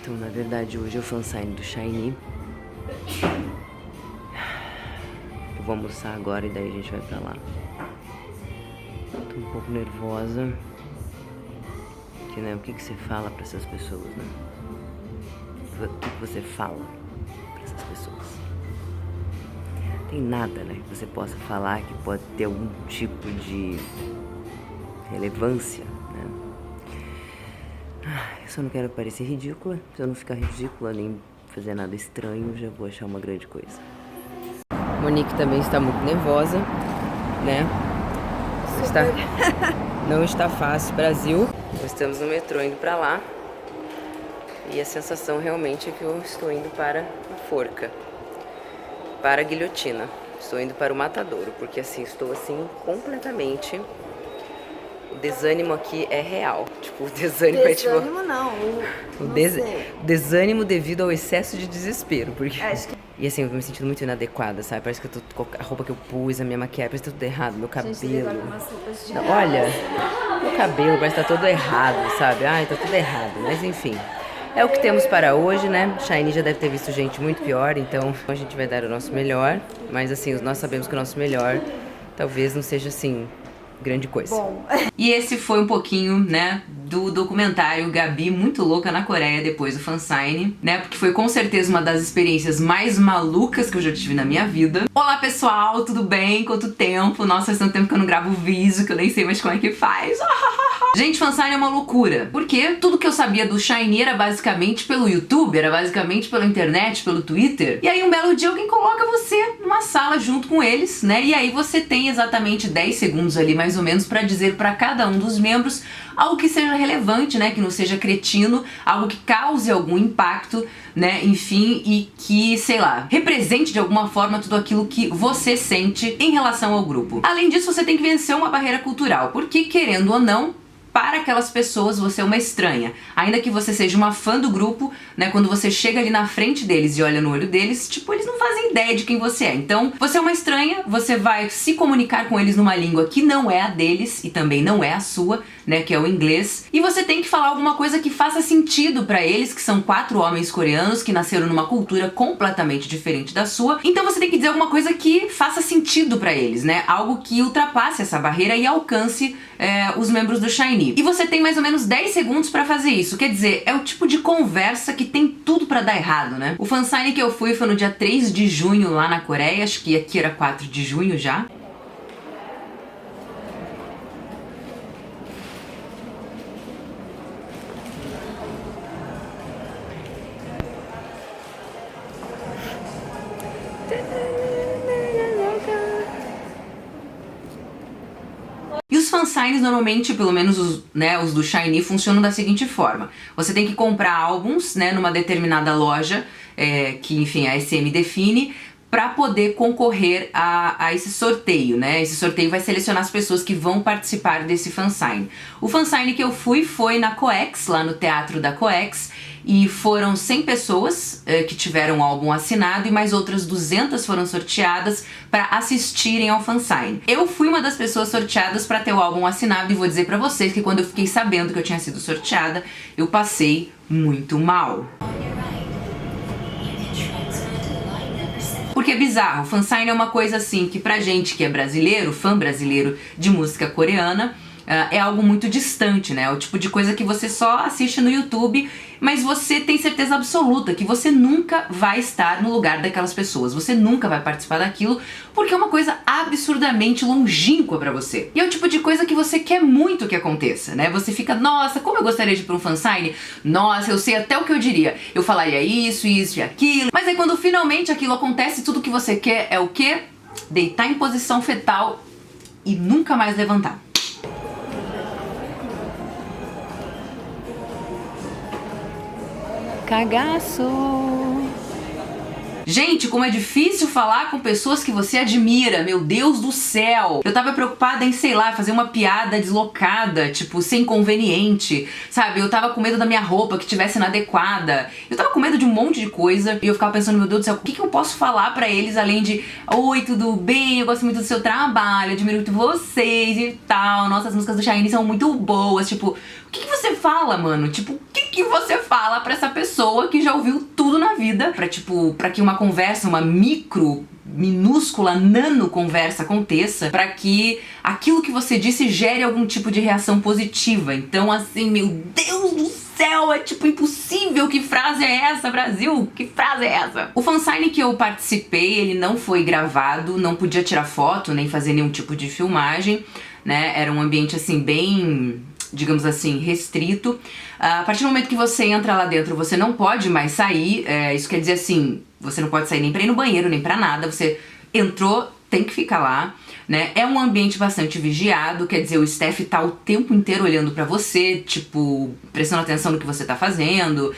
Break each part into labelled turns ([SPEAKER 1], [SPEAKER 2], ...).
[SPEAKER 1] Então, na verdade, hoje é o fansign do SHINee. Eu vou almoçar agora e daí a gente vai pra lá. Tô um pouco nervosa. Porque, né, o que você fala pra essas pessoas, né? O que você fala pra essas pessoas? Tem nada, né, que você possa falar que pode ter algum tipo de relevância, né? Eu só não quero parecer ridícula. Se eu não ficar ridícula nem fazer nada estranho, já vou achar uma grande coisa. Monique também está muito nervosa, né? Não está fácil, Brasil. Estamos no metrô indo pra lá. E a sensação realmente é que eu estou indo para a forca, para a guilhotina. Estou indo para o matadouro, porque assim, estou assim completamente... O desânimo aqui é real. Tipo, o desânimo é tipo...
[SPEAKER 2] Desânimo não,
[SPEAKER 1] o desânimo devido ao excesso de desespero, porque...
[SPEAKER 2] Acho que...
[SPEAKER 1] E assim, eu tô me sentindo muito inadequada, sabe? Parece que eu tô... A roupa que eu pus, a minha maquiagem, parece que tá tudo errado, meu cabelo... Não, olha, meu cabelo parece que tá todo errado, sabe? Ai, tá tudo errado, mas enfim... É o que temos para hoje, né? SHINee já deve ter visto gente muito pior, então a gente vai dar o nosso melhor. Mas assim, nós sabemos que o nosso melhor talvez não seja assim, grande coisa.
[SPEAKER 2] Bom.
[SPEAKER 1] E esse foi um pouquinho, né, do documentário Gabi Muito Louca na Coreia depois do fansign, né? Porque foi com certeza uma das experiências mais malucas que eu já tive na minha vida. Olá pessoal, tudo bem? Quanto tempo? Nossa, faz tanto tempo que eu não gravo vídeo, que eu nem sei mais como é que faz. Gente, fansign é uma loucura, porque tudo que eu sabia do SHINee era basicamente pelo YouTube, era basicamente pela internet, pelo Twitter. E aí um belo dia alguém coloca você numa sala junto com eles, né? E aí você tem exatamente 10 segundos ali, mais ou menos, pra dizer pra cada um dos membros algo que seja relevante, né? Que não seja cretino, algo que cause algum impacto, né? Enfim, e que, sei lá, represente de alguma forma tudo aquilo que você sente em relação ao grupo. Além disso, você tem que vencer uma barreira cultural, porque, querendo ou não, para aquelas pessoas você é uma estranha. Ainda que você seja uma fã do grupo, né, quando você chega ali na frente deles e olha no olho deles, tipo, eles não fazem ideia de quem você é. Então, você é uma estranha, você vai se comunicar com eles numa língua que não é a deles e também não é a sua, né, que é o inglês. E você tem que falar alguma coisa que faça sentido pra eles, que são 4 homens coreanos que nasceram numa cultura completamente diferente da sua. Então você tem que dizer alguma coisa que faça sentido pra eles, né, algo que ultrapasse essa barreira e alcance os membros do SHINee. E você tem mais ou menos 10 segundos pra fazer isso. Quer dizer, é o tipo de conversa que tem tudo pra dar errado, né? O fansign que eu fui foi no dia 3 de junho lá na Coreia, acho que aqui era 4 de junho já. E os fansigns normalmente, pelo menos os do SHINee, funcionam da seguinte forma. Você tem que comprar álbuns, né, numa determinada loja, que enfim a SM define, para poder concorrer a esse sorteio, né? Esse sorteio vai selecionar as pessoas que vão participar desse fansign. O fansign que eu fui foi na Coex, lá no teatro da Coex, e foram 100 pessoas que tiveram o álbum assinado e mais outras 200 foram sorteadas para assistirem ao fansign. Eu fui uma das pessoas sorteadas para ter o álbum assinado e vou dizer para vocês que quando eu fiquei sabendo que eu tinha sido sorteada, eu passei muito mal. Porque é bizarro, o fansign é uma coisa assim que pra gente que é brasileiro, fã brasileiro de música coreana, é algo muito distante, né? É o tipo de coisa que você só assiste no YouTube, mas você tem certeza absoluta que você nunca vai estar no lugar daquelas pessoas, você nunca vai participar daquilo, porque é uma coisa absurdamente longínqua pra você. E é o tipo de coisa que você quer muito que aconteça, né? Você fica, nossa, como eu gostaria de ir pra um fansign, nossa, eu sei até o que eu diria, eu falaria isso, isso e aquilo, mas aí quando finalmente aquilo acontece, tudo que você quer é o quê? Deitar em posição fetal e nunca mais levantar. Cagaço! Gente, como é difícil falar com pessoas que você admira, meu Deus do céu! Eu tava preocupada em, sei lá, fazer uma piada deslocada, tipo, ser inconveniente, sabe? Eu tava com medo da minha roupa que tivesse inadequada. Eu tava com medo de um monte de coisa e eu ficava pensando, meu Deus do céu, o que eu posso falar pra eles além de oi, tudo bem, eu gosto muito do seu trabalho, admiro muito vocês e tal, nossa, as músicas do SHINee são muito boas, tipo, o que você fala, mano? Tipo, o que você fala pra essa pessoa que já ouviu tudo na vida? Pra que uma conversa, uma minúscula nano conversa aconteça, pra que aquilo que você disse gere algum tipo de reação positiva. Então, assim, meu Deus do céu, é tipo impossível. Que frase é essa, Brasil? Que frase é essa? O fansign que eu participei, ele não foi gravado, não podia tirar foto, nem fazer nenhum tipo de filmagem, né? Era um ambiente, assim, bem, digamos assim, restrito. A partir do momento que você entra lá dentro, você não pode mais sair. Isso quer dizer assim, você não pode sair nem pra ir no banheiro, nem pra nada. Você entrou, tem que ficar lá, né? É um ambiente bastante vigiado, quer dizer, o staff tá o tempo inteiro olhando pra você, tipo, prestando atenção no que você tá fazendo.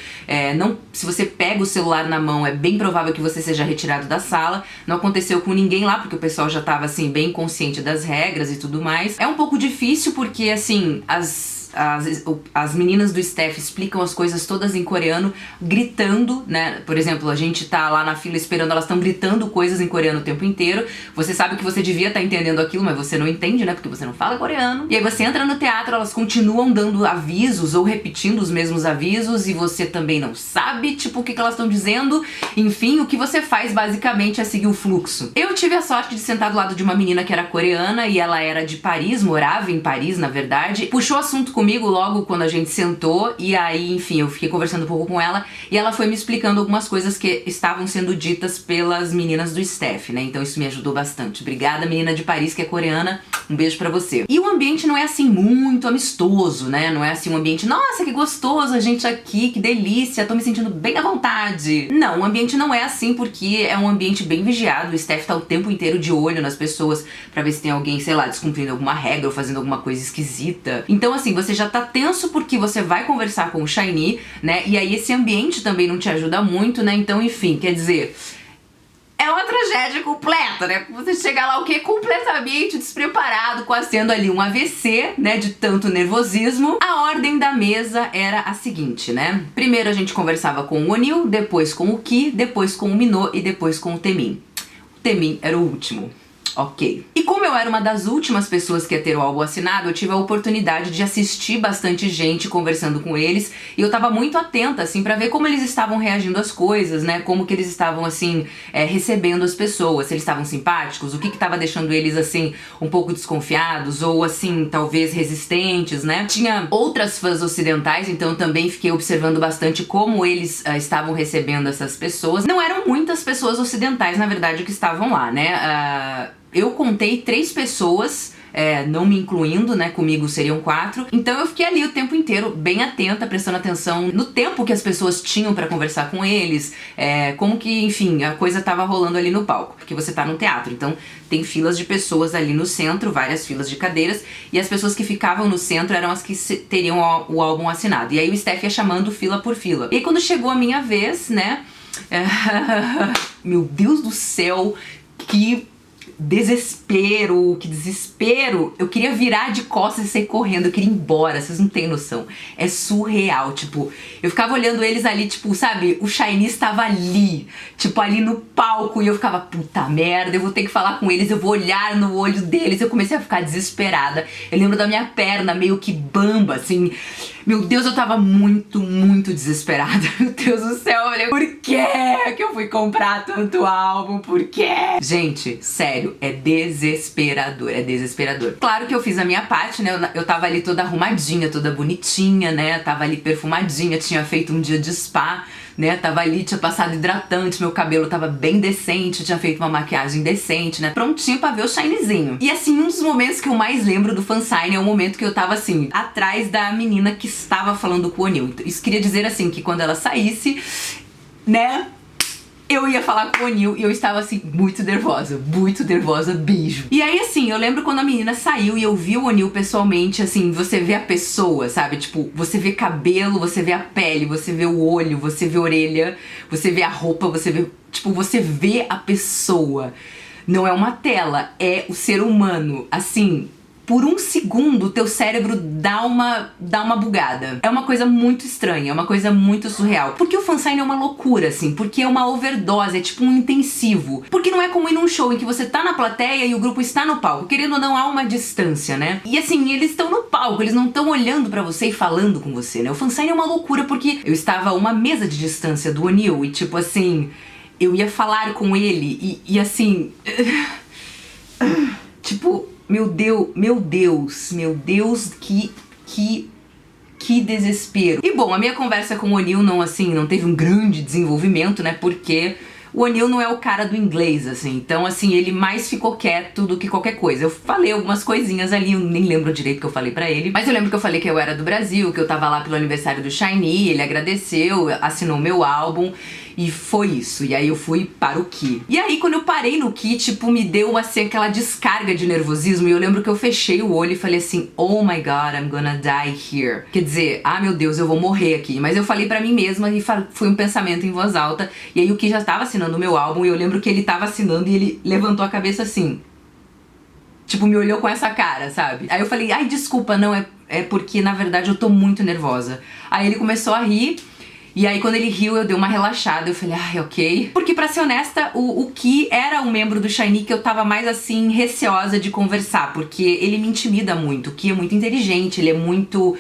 [SPEAKER 1] Se você pega o celular na mão, é bem provável que você seja retirado da sala. Não aconteceu com ninguém lá, porque o pessoal já tava, assim, bem consciente das regras e tudo mais. É um pouco difícil porque, assim, as meninas do staff explicam as coisas todas em coreano, gritando, né? Por exemplo, a gente tá lá na fila esperando, elas estão gritando coisas em coreano o tempo inteiro. Você sabe que você devia estar entendendo aquilo, mas você não entende, né? Porque você não fala coreano. E aí você entra no teatro, elas continuam dando avisos ou repetindo os mesmos avisos e você também não sabe, tipo, o que elas estão dizendo. Enfim, o que você faz basicamente é seguir o fluxo. Eu tive a sorte de sentar do lado de uma menina que era coreana e ela era de Paris, morava em Paris, na verdade. Puxou assunto comigo logo quando a gente sentou e aí, enfim, eu fiquei conversando um pouco com ela e ela foi me explicando algumas coisas que estavam sendo ditas pelas meninas do staff, né? Então isso me ajudou bastante. Obrigada, menina de Paris que é coreana, um beijo pra você. E o ambiente não é assim muito amistoso, né? Não é assim um ambiente, nossa, que gostoso a gente aqui, que delícia, tô me sentindo bem à vontade. Não, o ambiente não é assim porque é um ambiente bem vigiado, o staff tá o tempo inteiro de olho nas pessoas pra ver se tem alguém, sei lá, descumprindo alguma regra ou fazendo alguma coisa esquisita. Então assim, você já tá tenso porque você vai conversar com o Shiny, né? E aí esse ambiente também não te ajuda muito, né? Então, enfim, quer dizer, é uma tragédia completa, né? Você chega lá, o quê? Completamente despreparado, quase tendo ali um AVC, né? De tanto nervosismo. A ordem da mesa era a seguinte, né? Primeiro a gente conversava com o Onil, depois com o Ki, depois com o Minho e depois com o Taemin. O Taemin era o último. Ok. E como eu era uma das últimas pessoas que ia ter o álbum assinado, eu tive a oportunidade de assistir bastante gente conversando com eles e eu tava muito atenta, assim, pra ver como eles estavam reagindo às coisas, né? Como que eles estavam, assim, recebendo as pessoas, se eles estavam simpáticos, o que que tava deixando eles, assim, um pouco desconfiados ou, assim, talvez resistentes, né? Tinha outras fãs ocidentais, então eu também fiquei observando bastante como eles estavam recebendo essas pessoas. Não eram muitas pessoas ocidentais, na verdade, que estavam lá, né? Eu contei 3 pessoas, não me incluindo, né, comigo seriam 4. Então eu fiquei ali o tempo inteiro bem atenta, prestando atenção no tempo que as pessoas tinham pra conversar com eles, como que, enfim, a coisa tava rolando ali no palco, porque você tá no teatro, então tem filas de pessoas ali no centro, várias filas de cadeiras, e as pessoas que ficavam no centro eram as que teriam o álbum assinado. E aí o staff ia chamando fila por fila. E aí quando chegou a minha vez, né, meu Deus do céu, que desespero, que desespero. Eu queria virar de costas e sair correndo, eu queria ir embora, vocês não têm noção. É surreal, tipo, eu ficava olhando eles ali, tipo, sabe, o Shiny estava ali, tipo, ali no palco, e eu ficava, puta merda, eu vou ter que falar com eles, eu vou olhar no olho deles. Eu comecei a ficar desesperada. Eu lembro da minha perna meio que bamba, assim. Meu Deus, eu tava muito, muito desesperada. Meu Deus do céu, eu falei, por que eu fui comprar tanto álbum? Por quê? Gente, sério, é desesperador, é desesperador. Claro que eu fiz a minha parte, né? Eu tava ali toda arrumadinha, toda bonitinha, né? Tava ali perfumadinha, tinha feito um dia de spa, né? Tava ali, tinha passado hidratante, meu cabelo tava bem decente, tinha feito uma maquiagem decente, né? Prontinho pra ver o shinezinho. E assim, um dos momentos que eu mais lembro do fansign é o momento que eu tava assim, atrás da menina que estava falando com o Onil. Isso queria dizer assim, que quando ela saísse, né, eu ia falar com o Onil e eu estava assim, muito nervosa, beijo. E aí assim, eu lembro quando a menina saiu e eu vi o Onil pessoalmente, assim, você vê a pessoa, sabe? Tipo, você vê cabelo, você vê a pele, você vê o olho, você vê a orelha, você vê a roupa, você vê, tipo, você vê a pessoa. Não é uma tela, é o ser humano, assim. por um segundo, teu cérebro dá uma bugada. É uma coisa muito estranha, é uma coisa muito surreal. Porque o fansign é uma loucura, assim, porque é uma overdose, é tipo um intensivo. Porque não é como ir num show em que você tá na plateia e o grupo está no palco. Querendo ou não, há uma distância, né? E assim, eles estão no palco, eles não estão olhando pra você e falando com você, né? O fansign é uma loucura porque eu estava a uma mesa de distância do O'Neill e tipo assim, eu ia falar com ele e assim... tipo... Meu Deus, que desespero. E bom, a minha conversa com o O'Neill não teve um grande desenvolvimento, né, porque o O'Neill não é o cara do inglês, assim, então assim, ele mais ficou quieto do que qualquer coisa. Eu falei algumas coisinhas ali, eu nem lembro direito o que eu falei pra ele, mas eu lembro que eu falei que eu era do Brasil, que eu tava lá pelo aniversário do SHINee, ele agradeceu, assinou meu álbum, e foi isso. E aí eu fui para o Key. E aí quando eu parei no Key, tipo, me deu assim aquela descarga de nervosismo. E eu lembro que eu fechei o olho e falei assim, oh my god, I'm gonna die here. Quer dizer, ah meu Deus, eu vou morrer aqui. Mas eu falei pra mim mesma e foi um pensamento em voz alta. E aí o Key já tava assinando o meu álbum e eu lembro que ele tava assinando e ele levantou a cabeça assim. Tipo, me olhou com essa cara, sabe? Aí eu falei, ai desculpa, não, é porque na verdade eu tô muito nervosa. Aí ele começou a rir. E aí quando ele riu eu dei uma relaxada, eu falei, ai, ok. Porque pra ser honesta, o Key era um membro do SHINee que eu tava mais assim, receosa de conversar, porque ele me intimida muito. O Key é muito inteligente, ele é muito,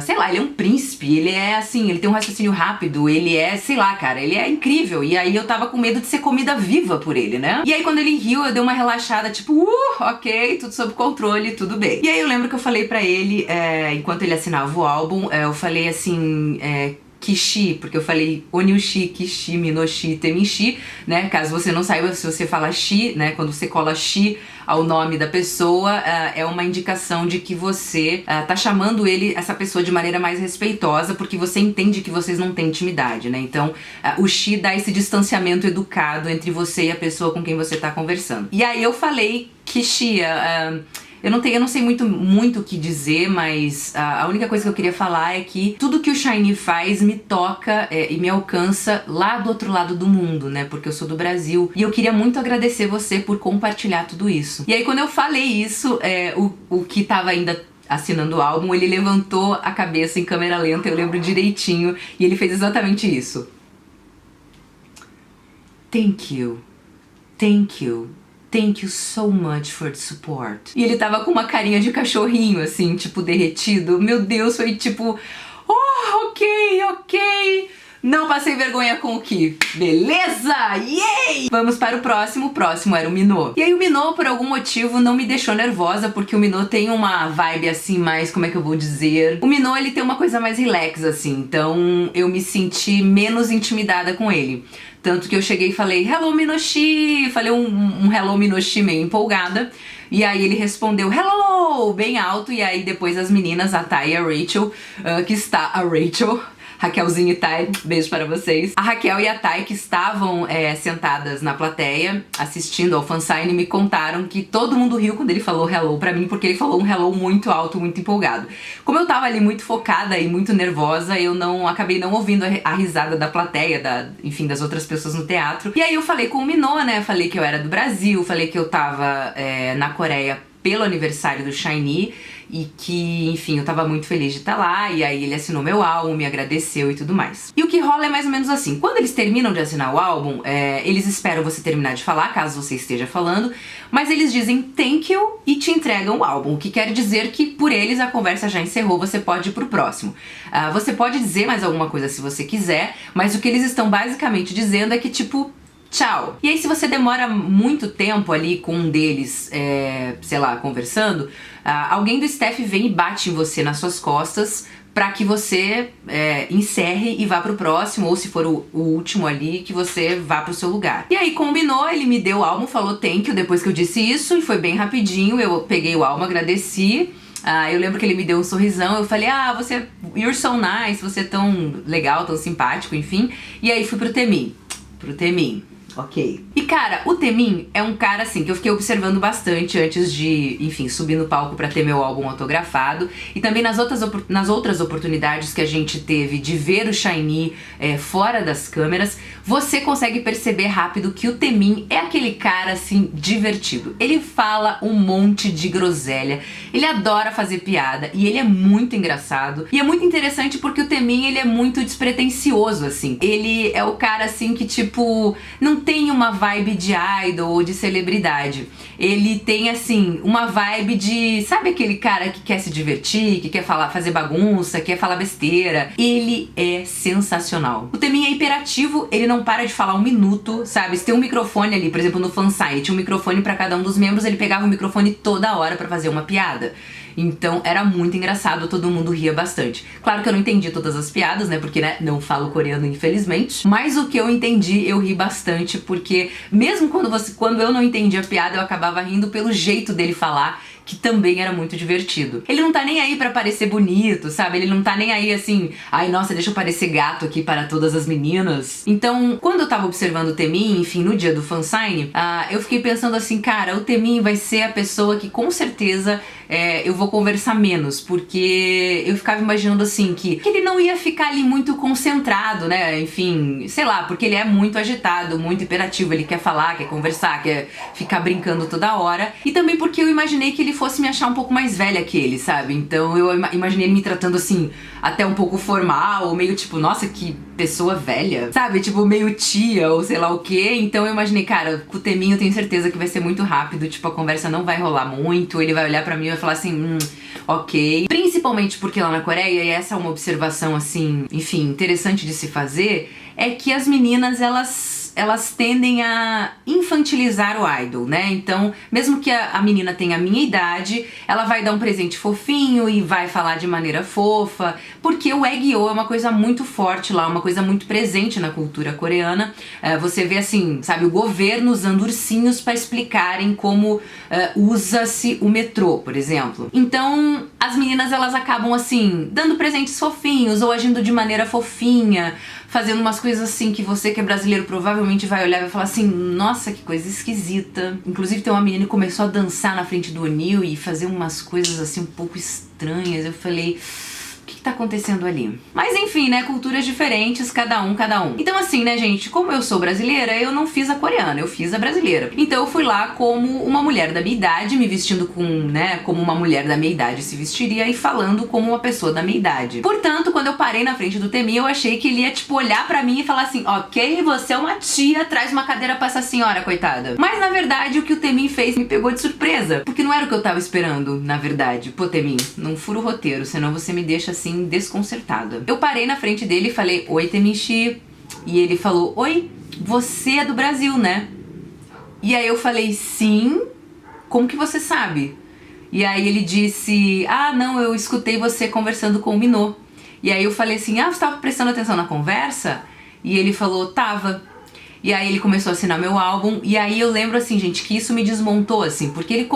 [SPEAKER 1] sei lá, ele é um príncipe, ele é assim, ele tem um raciocínio rápido, ele é, sei lá, cara, ele é incrível. E aí eu tava com medo de ser comida viva por ele, né? E aí quando ele riu eu dei uma relaxada, tipo, ok, tudo sob controle, tudo bem. E aí eu lembro que eu falei pra ele, enquanto ele assinava o álbum, eu falei assim, Kishi, porque eu falei Onyushi, Kishi, Minoshi, Teminshi, né? Caso você não saiba, se você fala Shi, né? Quando você cola Shi ao nome da pessoa, é uma indicação de que você tá chamando essa pessoa de maneira mais respeitosa, porque você entende que vocês não têm intimidade, né? Então, o Shi dá esse distanciamento educado entre você e a pessoa com quem você tá conversando. E aí eu falei Kishi, eu não sei muito o que dizer, mas a única coisa que eu queria falar é que tudo que o SHINee faz me toca e me alcança lá do outro lado do mundo, né? Porque eu sou do Brasil. E eu queria muito agradecer você por compartilhar tudo isso. E aí quando eu falei isso, o que tava ainda assinando o álbum, ele levantou a cabeça em câmera lenta, eu lembro direitinho, e ele fez exatamente isso. Thank you. Thank you. Thank you so much for the support. E ele tava com uma carinha de cachorrinho, assim, tipo, derretido. Meu Deus, foi tipo... Oh, ok. Não passei vergonha com o Key. Beleza! Yay! Vamos para o próximo. O próximo era o Minô. E aí o Minô, por algum motivo, não me deixou nervosa, porque o Minô tem uma vibe assim, mais, como é que eu vou dizer? O Minô, ele tem uma coisa mais relax, assim. Então eu me senti menos intimidada com ele. Tanto que eu cheguei e falei, hello Minoshi, falei um hello Minoshi meio empolgada, e aí ele respondeu hello, bem alto, e aí depois as meninas, a Thay e a Rachel, Raquelzinha e Thay, beijo para vocês. A Raquel e a Thay, que estavam sentadas na plateia, assistindo ao fansign, me contaram que todo mundo riu quando ele falou hello pra mim, porque ele falou um hello muito alto, muito empolgado. Como eu tava ali muito focada e muito nervosa, eu acabei não ouvindo a risada da plateia, enfim, das outras pessoas no teatro. E aí eu falei com o Minô, né, falei que eu era do Brasil, falei que eu tava na Coreia pelo aniversário do SHINee, e que, enfim, eu tava muito feliz de estar lá, e aí ele assinou meu álbum, me agradeceu e tudo mais. E o que rola é mais ou menos assim, quando eles terminam de assinar o álbum, eles esperam você terminar de falar, caso você esteja falando, mas eles dizem thank you e te entregam o álbum, o que quer dizer que por eles a conversa já encerrou, você pode ir pro próximo. Você pode dizer mais alguma coisa se você quiser, mas o que eles estão basicamente dizendo é que tipo, tchau. E aí se você demora muito tempo ali com um deles, sei lá, conversando, alguém do staff vem e bate em você nas suas costas pra que você encerre e vá pro próximo, ou se for o último ali, que você vá pro seu lugar. E aí combinou, ele me deu o álbum, falou thank you depois que eu disse isso, e foi bem rapidinho, eu peguei o álbum, agradeci. Eu lembro que ele me deu um sorrisão, eu falei, you're so nice, você é tão legal, tão simpático, enfim. E aí fui pro Temin. Ok. E cara, o Temin é um cara assim que eu fiquei observando bastante antes de, enfim, subir no palco pra ter meu álbum autografado. E também nas outras oportunidades que a gente teve de ver o SHINee fora das câmeras, você consegue perceber rápido que o Temin é aquele cara assim divertido. Ele fala um monte de groselha, ele adora fazer piada e ele é muito engraçado. E é muito interessante porque o Temin, ele é muito despretensioso assim. Ele é o cara assim que tipo não tem uma vibe de idol ou de celebridade. Ele tem, assim, uma vibe de... Sabe aquele cara que quer se divertir, que quer fazer bagunça, quer falar besteira? Ele é sensacional. O Temin é hiperativo, ele não para de falar um minuto, sabe? Se tem um microfone ali, por exemplo, no fansite, tinha um microfone pra cada um dos membros, ele pegava o microfone toda hora pra fazer uma piada. Então era muito engraçado, todo mundo ria bastante. Claro que eu não entendi todas as piadas, né, porque né, não falo coreano infelizmente, mas o que eu entendi eu ri bastante, porque mesmo quando eu não entendi a piada eu acabava rindo pelo jeito dele falar, que também era muito divertido. Ele não tá nem aí pra parecer bonito, sabe? Ele não tá nem aí assim, ai nossa, deixa eu parecer gato aqui para todas as meninas. Então, quando eu tava observando o Temin, enfim, no dia do fansign, eu fiquei pensando assim, cara, o Temin vai ser a pessoa que com certeza eu vou conversar menos, porque eu ficava imaginando assim, que ele não ia ficar ali muito concentrado, né? Enfim, sei lá, porque ele é muito agitado, muito hiperativo, ele quer falar, quer conversar, quer ficar brincando toda hora. E também porque eu imaginei que ele fosse me achar um pouco mais velha que ele, sabe? Então eu imaginei ele me tratando assim, até um pouco formal, ou meio tipo, nossa, que pessoa velha, sabe? Tipo, meio tia, ou sei lá o quê. Então eu imaginei, cara, com o Temin eu tenho certeza que vai ser muito rápido, tipo, a conversa não vai rolar muito, ele vai olhar pra mim e vai falar assim, ok. Principalmente porque lá na Coreia, e essa é uma observação assim, enfim, interessante de se fazer, é que as meninas, elas tendem a infantilizar o idol, né? Então, mesmo que a menina tenha a minha idade, ela vai dar um presente fofinho e vai falar de maneira fofa, porque o Aegyo é uma coisa muito forte lá, uma coisa muito presente na cultura coreana. Você vê assim, sabe, o governo usando ursinhos para explicarem como usa-se o metrô, por exemplo. Então, as meninas, elas acabam assim, dando presentes fofinhos ou agindo de maneira fofinha, fazendo umas coisas assim que você que é brasileiro provavelmente vai olhar e vai falar assim, nossa, que coisa esquisita. Inclusive tem uma menina que começou a dançar na frente do O'Neal e fazer umas coisas assim um pouco estranhas. Eu falei, o que tá acontecendo ali? Mas enfim, né, culturas diferentes, cada um. Então assim, né, gente, como eu sou brasileira, eu não fiz a coreana, eu fiz a brasileira. Então eu fui lá como uma mulher da minha idade, me vestindo como uma mulher da minha idade se vestiria e falando como uma pessoa da minha idade. Portanto, quando eu parei na frente do Temin, eu achei que ele ia, tipo, olhar pra mim e falar assim, ok, você é uma tia, traz uma cadeira pra essa senhora, coitada. Mas na verdade, o que o Temin fez me pegou de surpresa, porque não era o que eu tava esperando, na verdade. Pô, Temin, não fura o roteiro, senão você me deixa assim, desconcertada. Eu parei na frente dele e falei, oi, Teminchi. E ele falou, oi, você é do Brasil, né? E aí eu falei, sim, como que você sabe? E aí ele disse, ah, não, eu escutei você conversando com o Minô. E aí eu falei assim, ah, você tava prestando atenção na conversa? E ele falou, tava. E aí ele começou a assinar meu álbum, e aí eu lembro assim, gente, que isso me desmontou, assim, porque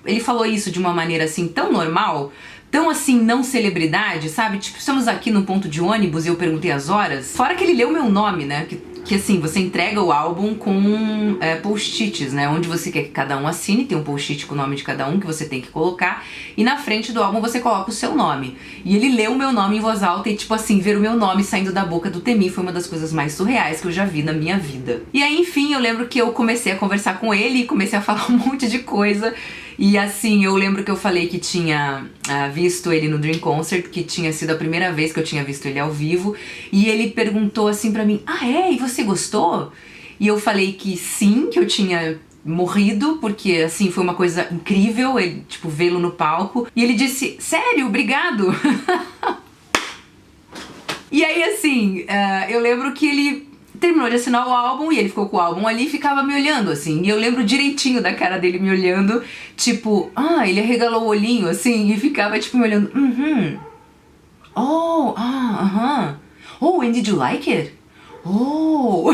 [SPEAKER 1] ele falou isso de uma maneira assim, tão normal, tão assim, não celebridade, sabe? Tipo, estamos aqui num ponto de ônibus e eu perguntei as horas. Fora que ele leu meu nome, né? Que assim, você entrega o álbum com post-its, né? Onde você quer que cada um assine, tem um post-it com o nome de cada um que você tem que colocar. E na frente do álbum você coloca o seu nome. E ele leu o meu nome em voz alta e, tipo assim, ver o meu nome saindo da boca do Temin foi uma das coisas mais surreais que eu já vi na minha vida. E aí, enfim, eu lembro que eu comecei a conversar com ele e comecei a falar um monte de coisa. E assim, eu lembro que eu falei que tinha visto ele no Dream Concert, que tinha sido a primeira vez que eu tinha visto ele ao vivo. E ele perguntou assim pra mim, ah é? E você gostou? E eu falei que sim, que eu tinha morrido, porque assim, foi uma coisa incrível, ele, tipo, vê-lo no palco. E ele disse, sério? Obrigado! E aí assim, eu lembro que ele terminou de assinar o álbum e ele ficou com o álbum ali e ficava me olhando, assim. E eu lembro direitinho da cara dele me olhando, tipo, ele arregalou o olhinho, assim, e ficava, tipo, me olhando, oh, oh, and did you like it? Oh...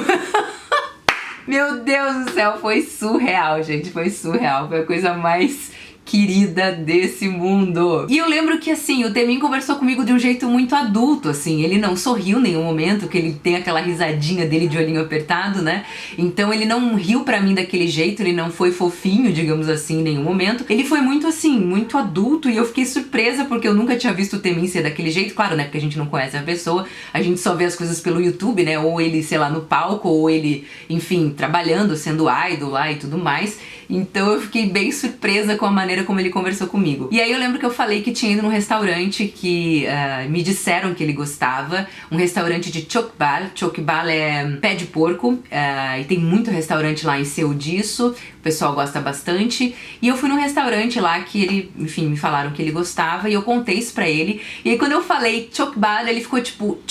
[SPEAKER 1] Meu Deus do céu, foi surreal, gente, foi surreal, foi a coisa mais querida desse mundo. E eu lembro que, assim, o Temin conversou comigo de um jeito muito adulto, assim. Ele não sorriu em nenhum momento, que ele tem aquela risadinha dele de olhinho apertado, né? Então ele não riu pra mim daquele jeito, ele não foi fofinho, digamos assim, em nenhum momento. Ele foi muito, assim, muito adulto, e eu fiquei surpresa porque eu nunca tinha visto o Temin ser daquele jeito. Claro, né? Porque a gente não conhece a pessoa, a gente só vê as coisas pelo YouTube, né? Ou ele, sei lá, no palco, ou ele, enfim, trabalhando, sendo idol lá e tudo mais. Então eu fiquei bem surpresa com a maneira como ele conversou comigo. E aí eu lembro que eu falei que tinha ido num restaurante que me disseram que ele gostava, um restaurante de chokbal. Chokbal é pé de porco, e tem muito restaurante lá em Seul disso, o pessoal gosta bastante. E eu fui num restaurante lá que ele, enfim, me falaram que ele gostava, e eu contei isso pra ele. E aí quando eu falei chokbal, ele ficou tipo,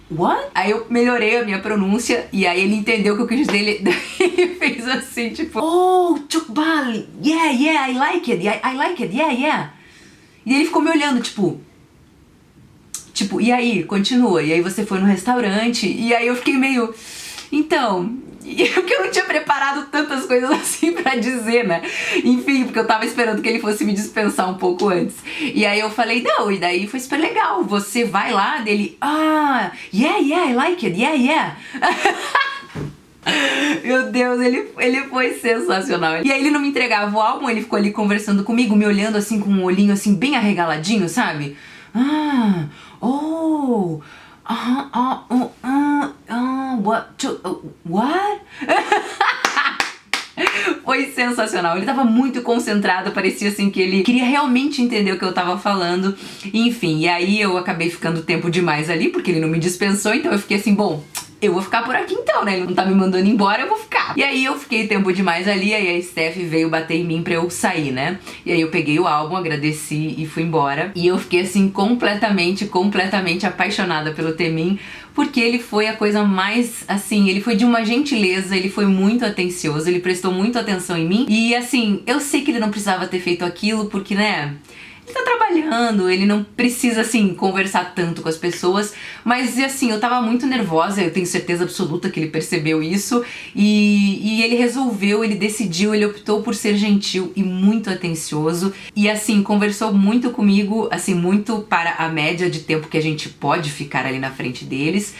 [SPEAKER 1] what? Aí eu melhorei a minha pronúncia e aí ele entendeu o que eu quis dizer. Ele fez assim, tipo, oh, chokbal, yeah, I like it, I like it, yeah. E ele ficou me olhando, tipo, e aí, continua. E aí você foi no restaurante, e aí eu fiquei meio, então, porque eu não tinha preparado tantas coisas assim pra dizer, né? Enfim, porque eu tava esperando que ele fosse me dispensar um pouco antes. E aí eu falei, não, e daí foi super legal. Você vai lá, dele, yeah, I like it, yeah. Meu Deus, ele foi sensacional. E aí ele não me entregava o álbum, ele ficou ali conversando comigo, me olhando assim com um olhinho assim bem arregaladinho, sabe? What? Foi sensacional, ele tava muito concentrado, parecia assim que ele queria realmente entender o que eu tava falando. Enfim, e aí eu acabei ficando tempo demais ali, porque ele não me dispensou, então eu fiquei assim, bom, eu vou ficar por aqui então, né? Ele não tá me mandando embora, eu vou ficar. E aí eu fiquei tempo demais ali, aí a Steph veio bater em mim pra eu sair, né? E aí eu peguei o álbum, agradeci e fui embora. E eu fiquei assim completamente apaixonada pelo Temin, porque ele foi a coisa mais, assim, ele foi de uma gentileza, ele foi muito atencioso, ele prestou muito atenção em mim. E assim, eu sei que ele não precisava ter feito aquilo, porque, né, ele tá trabalhando, ele não precisa, assim, conversar tanto com as pessoas, mas, assim, eu tava muito nervosa, eu tenho certeza absoluta que ele percebeu isso, e ele resolveu, ele decidiu, ele optou por ser gentil e muito atencioso, e, assim, conversou muito comigo, assim, muito para a média de tempo que a gente pode ficar ali na frente deles.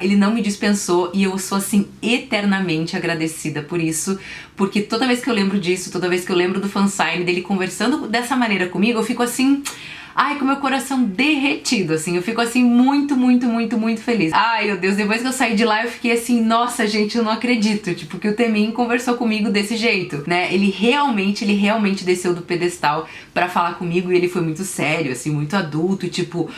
[SPEAKER 1] Ele não me dispensou, e eu sou, assim, eternamente agradecida por isso, porque toda vez que eu lembro disso, toda vez que eu lembro do fansign, dele conversando dessa maneira comigo, eu fico assim, ai, com meu coração derretido, assim, eu fico assim muito feliz. Ai, meu Deus, depois que eu saí de lá eu fiquei assim, nossa, gente, eu não acredito, tipo, que o Temin conversou comigo desse jeito, né? Ele realmente desceu do pedestal pra falar comigo, e ele foi muito sério, assim, muito adulto, e tipo,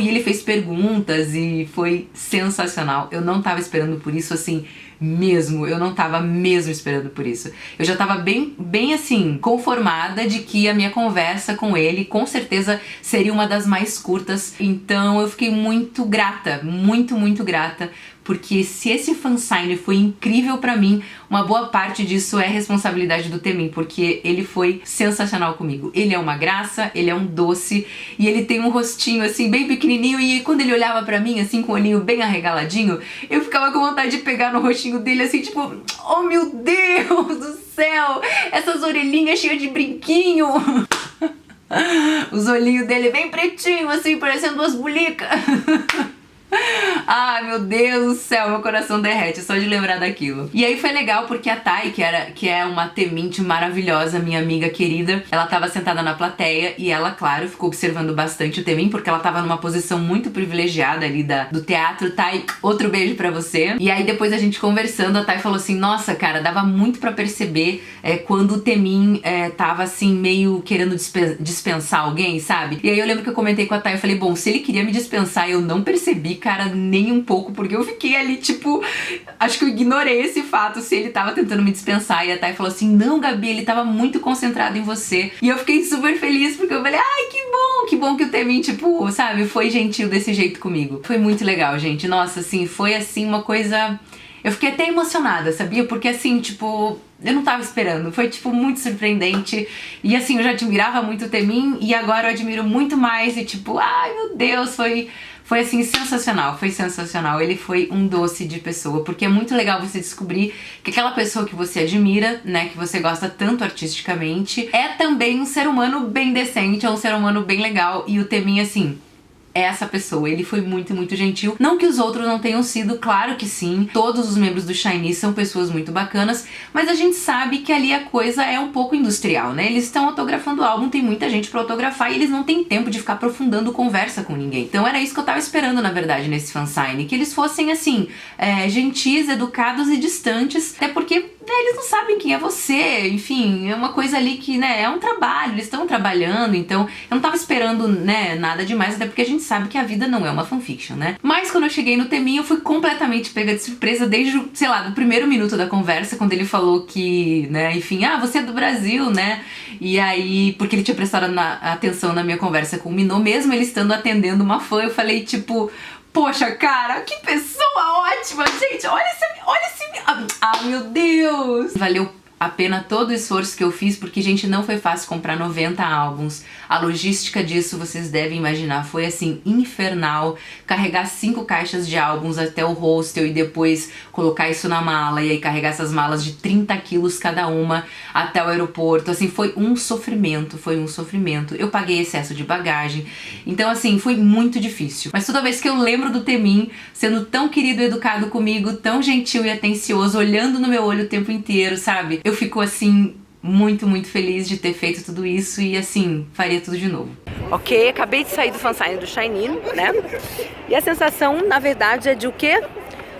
[SPEAKER 1] e ele fez perguntas, e foi sensacional. Eu não tava esperando por isso, assim, mesmo, eu não tava mesmo esperando por isso. Eu já tava bem assim, conformada de que a minha conversa com ele com certeza seria uma das mais curtas. Então eu fiquei muito grata, muito grata, porque se esse fansign foi incrível pra mim, uma boa parte disso é responsabilidade do Temin, porque ele foi sensacional comigo. Ele é uma graça, ele é um doce, e ele tem um rostinho assim bem pequenininho, e quando ele olhava pra mim assim com o olhinho bem arregaladinho, eu ficava com vontade de pegar no rostinho dele assim, tipo, oh meu Deus do céu, essas orelhinhas cheias de brinquinho. Os olhinhos dele bem pretinho assim, parecendo duas bulicas. Ai, meu Deus do céu, meu coração derrete só de lembrar daquilo. E aí foi legal porque a Thay, que é uma teminte maravilhosa, minha amiga querida, ela tava sentada na plateia e ela, claro, ficou observando bastante o Temin, porque ela tava numa posição muito privilegiada ali do teatro. Thay, outro beijo pra você. E aí depois a gente conversando, a Thay falou assim, nossa, cara, dava muito pra perceber quando o Temin tava assim, meio querendo dispensar alguém, sabe? E aí eu lembro que eu comentei com a Thay, eu falei, bom, se ele queria me dispensar, eu não percebi, cara, nem um pouco, porque eu fiquei ali, tipo, acho que eu ignorei esse fato, se ele tava tentando me dispensar. E a Thay falou assim, não, Gabi, ele tava muito concentrado em você. E eu fiquei super feliz, porque eu falei, ai, que bom que o Temin, tipo, sabe, foi gentil desse jeito comigo. Foi muito legal, gente, nossa, assim, foi assim uma coisa... Eu fiquei até emocionada, sabia? Porque assim, tipo, eu não tava esperando. Foi, tipo, muito surpreendente. E assim, eu já admirava muito o Temin e agora eu admiro muito mais. E tipo, ai meu Deus, foi assim, sensacional, foi sensacional. Ele foi um doce de pessoa, porque é muito legal você descobrir que aquela pessoa que você admira, né, que você gosta tanto artisticamente, é também um ser humano bem decente, é um ser humano bem legal. E o Temin, assim, é essa pessoa, ele foi muito, muito gentil. Não que os outros não tenham sido, claro que sim. Todos os membros do SHINee são pessoas muito bacanas, mas a gente sabe que ali a coisa é um pouco industrial, né? Eles estão autografando o álbum, tem muita gente pra autografar e eles não têm tempo de ficar aprofundando conversa com ninguém. Então era isso que eu tava esperando, na verdade, nesse fansign, que eles fossem, assim, gentis, educados e distantes, até porque, né, eles não sabem quem é você, enfim, é uma coisa ali que, né, é um trabalho, eles estão trabalhando, então eu não tava esperando, né, nada demais, até porque a gente sabe que a vida não é uma fanfiction, né? Mas quando eu cheguei no Temin, eu fui completamente pega de surpresa desde, sei lá, do primeiro minuto da conversa, quando ele falou que, né, enfim, você é do Brasil, né? E aí, porque ele tinha prestado atenção na minha conversa com o Minô, mesmo ele estando atendendo uma fã, eu falei, tipo, poxa, cara, que pessoa ótima, gente, olha esse... meu Deus! Valeu a pena todo o esforço que eu fiz, porque, gente, não foi fácil comprar 90 álbuns. A logística disso, vocês devem imaginar, foi, assim, infernal. Carregar 5 caixas de álbuns até o hostel e depois colocar isso na mala e aí carregar essas malas de 30 quilos cada uma até o aeroporto. Assim, foi um sofrimento, foi um sofrimento. Eu paguei excesso de bagagem. Então, assim, foi muito difícil. Mas toda vez que eu lembro do Temin sendo tão querido e educado comigo, tão gentil e atencioso, olhando no meu olho o tempo inteiro, sabe? Eu fico, assim, muito, muito feliz de ter feito tudo isso e, assim, faria tudo de novo. Ok, acabei de sair do fansign do SHINee, né? E a sensação, na verdade, é de o quê?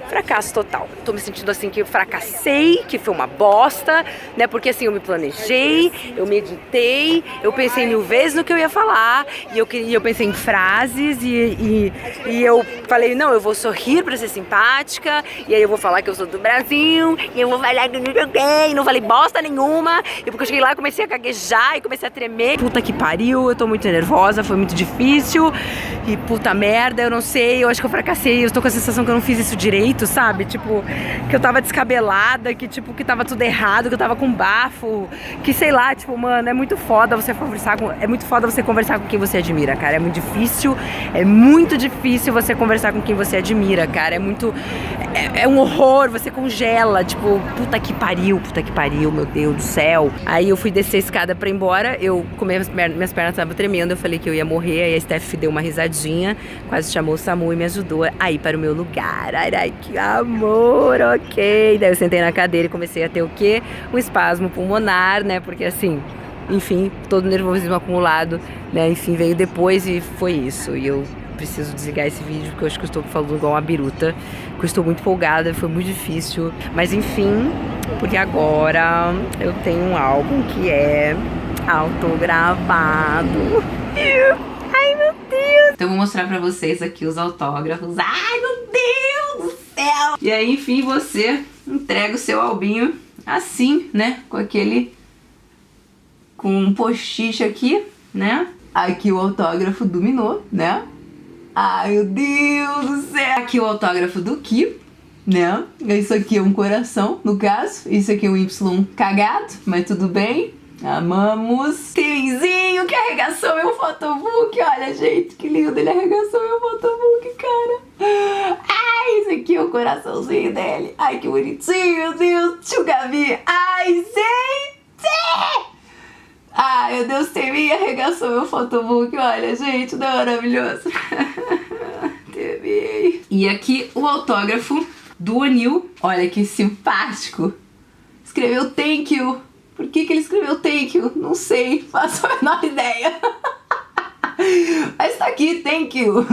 [SPEAKER 1] Fracasso total. Tô me sentindo assim que eu fracassei, que foi uma bosta, né? Porque assim, eu me planejei, eu meditei, eu pensei 1000 vezes no que eu ia falar, e eu pensei em frases, e eu falei, não, eu vou sorrir pra ser simpática, e aí eu vou falar que eu sou do Brasil, e eu vou falar que eu não joguei, não falei bosta nenhuma, e porque eu cheguei lá eu comecei a gaguejar e comecei a tremer. Puta que pariu, eu tô muito nervosa, foi muito difícil, e puta merda, eu não sei, eu acho que eu fracassei, eu tô com a sensação que eu não fiz isso direito, sabe? Tipo, que eu tava descabelada, que tipo, que tava tudo errado, que eu tava com bafo, que sei lá, tipo, mano, é muito foda você conversar com quem você admira, cara, é muito difícil você conversar com quem você admira, cara, é um horror, você congela, tipo, puta que pariu, meu Deus do céu. Aí eu fui descer a escada pra ir embora, minhas pernas estavam tremendo, eu falei que eu ia morrer, aí a Steph deu uma risadinha, quase chamou o SAMU e me ajudou a ir para o meu lugar. Ai, que amor, ok. Daí eu sentei na cadeira e comecei a ter o quê? Um espasmo pulmonar, né, porque assim, enfim, todo o nervosismo acumulado, né, enfim, veio depois e foi isso. E eu preciso desligar esse vídeo porque eu acho que eu estou falando igual uma biruta, porque eu estou muito empolgada, foi muito difícil, mas enfim, porque agora eu tenho um álbum que é autografado. Ai, meu Deus! Então eu vou mostrar pra vocês aqui os autógrafos. Ai, meu Deus do céu! E aí, enfim, você entrega o seu albinho assim, né? Com um post-it aqui, né? Aqui o autógrafo do Minô, né? Ai, meu Deus do céu! Aqui o autógrafo do Ki, né? Isso aqui é um coração, no caso. Isso aqui é um Y cagado, mas tudo bem. Amamos. Teminzinho que arregaçou meu photobook. Olha, gente, que lindo. Ele arregaçou meu photobook, cara. Ai, esse aqui é o coraçãozinho dele. Ai, que bonitinho, meu Deus. Tio Gabi. Ai, gente. Ai, meu Deus, Temin arregaçou meu photobook. Olha, gente, não é maravilhoso. Temin. E aqui o autógrafo do Onil. Olha que simpático. Escreveu thank you. Por que ele escreveu thank you? Não sei, faço a menor ideia. Mas tá aqui, thank you.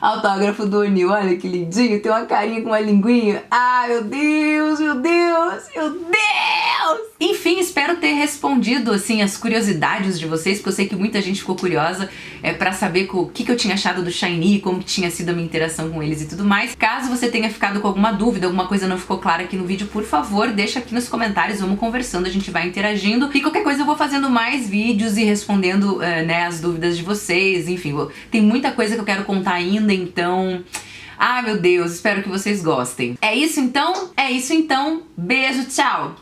[SPEAKER 1] Autógrafo do Onil, olha que lindinho. Tem uma carinha com uma linguinha. Ai, meu Deus, meu Deus, meu Deus. Enfim, espero ter respondido, assim, as curiosidades de vocês, porque eu sei que muita gente ficou curiosa pra saber o que eu tinha achado do SHINee, como que tinha sido a minha interação com eles e tudo mais. Caso você tenha ficado com alguma dúvida, alguma coisa não ficou clara aqui no vídeo, por favor, deixa aqui nos comentários, vamos conversando, a gente vai interagindo. E qualquer coisa eu vou fazendo mais vídeos e respondendo, né, as dúvidas de vocês, enfim, tem muita coisa que eu quero contar ainda, então... Ah, meu Deus, espero que vocês gostem. É isso então? É isso então. Beijo, tchau!